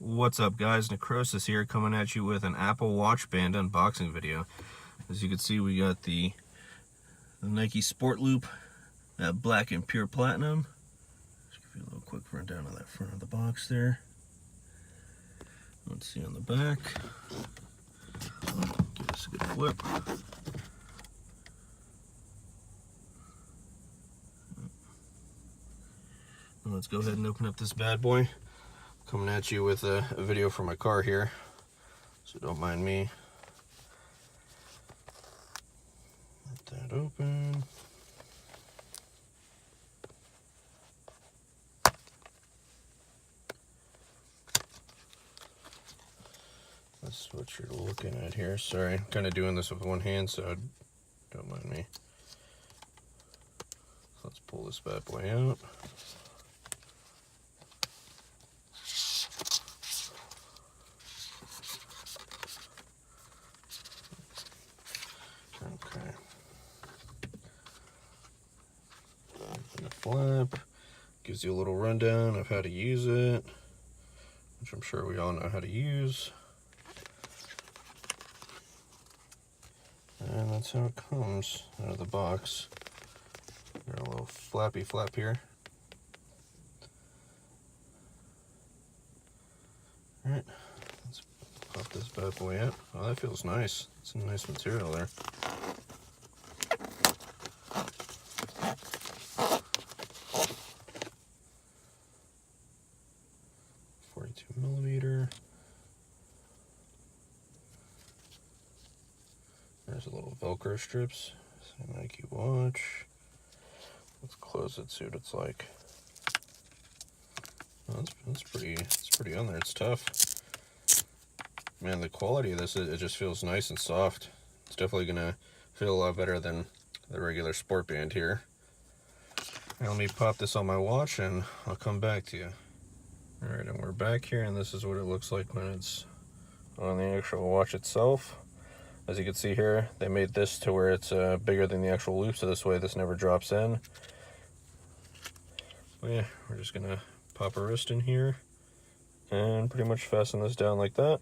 What's up, guys? Necrosis here, coming at you with an Apple Watch Band unboxing video. As you can see, we got the Nike Sport Loop, that black and pure platinum. Just give you a little quick rundown on that front of the box there. Let's see on the back. Give us a good flip. And let's go ahead and open up this bad boy. Coming at you with a video from my car here, so don't mind me. Let that open. That's what you're looking at here. Sorry, I'm kind of doing this with one hand, so don't mind me. So let's pull this bad boy out. Okay. Open the flap. Gives you a little rundown of how to use it, which I'm sure we all know how to use. And that's how it comes out of the box. Got a little flappy flap here. Alright, let's pop this bad boy out. Oh, that feels nice. It's a nice material there. .42mm. There's a little Velcro strips. So Nike watch. Let's close it, see what it's like. Oh, it's pretty on there. It's tough. Man, the quality of this, it just feels nice and soft. It's definitely gonna feel a lot better than the regular sport band here. Now let me pop this on my watch and I'll come back to you. Alright, and we're back here, and this is what it looks like when it's on the actual watch itself. As you can see here, they made this to where it's bigger than the actual loop, so this way this never drops in. But yeah, we're just gonna pop a wrist in here and pretty much fasten this down like that.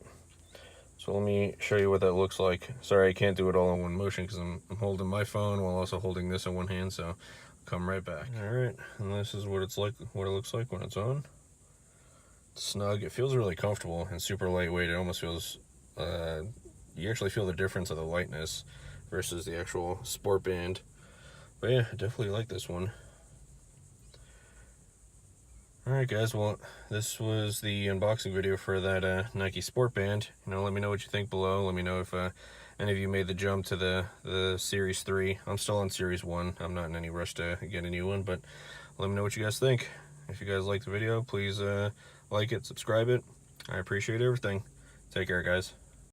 So let me show you what that looks like. Sorry, I can't do it all in one motion because I'm holding my phone while also holding this in one hand, so I'll come right back. Alright, and this is what it's like, what it looks like when it's on. It's snug. It feels really comfortable and super lightweight. It almost feels, you actually feel the difference of the lightness versus the actual sport band. But yeah, I definitely like this one. Alright guys, well, this was the unboxing video for that Nike Sport Band. Let me know what you think below. Let me know if any of you made the jump to the Series 3. I'm still on Series 1. I'm not in any rush to get a new one, but let me know what you guys think. If you guys like the video, please like it, subscribe it. I appreciate everything. Take care, guys.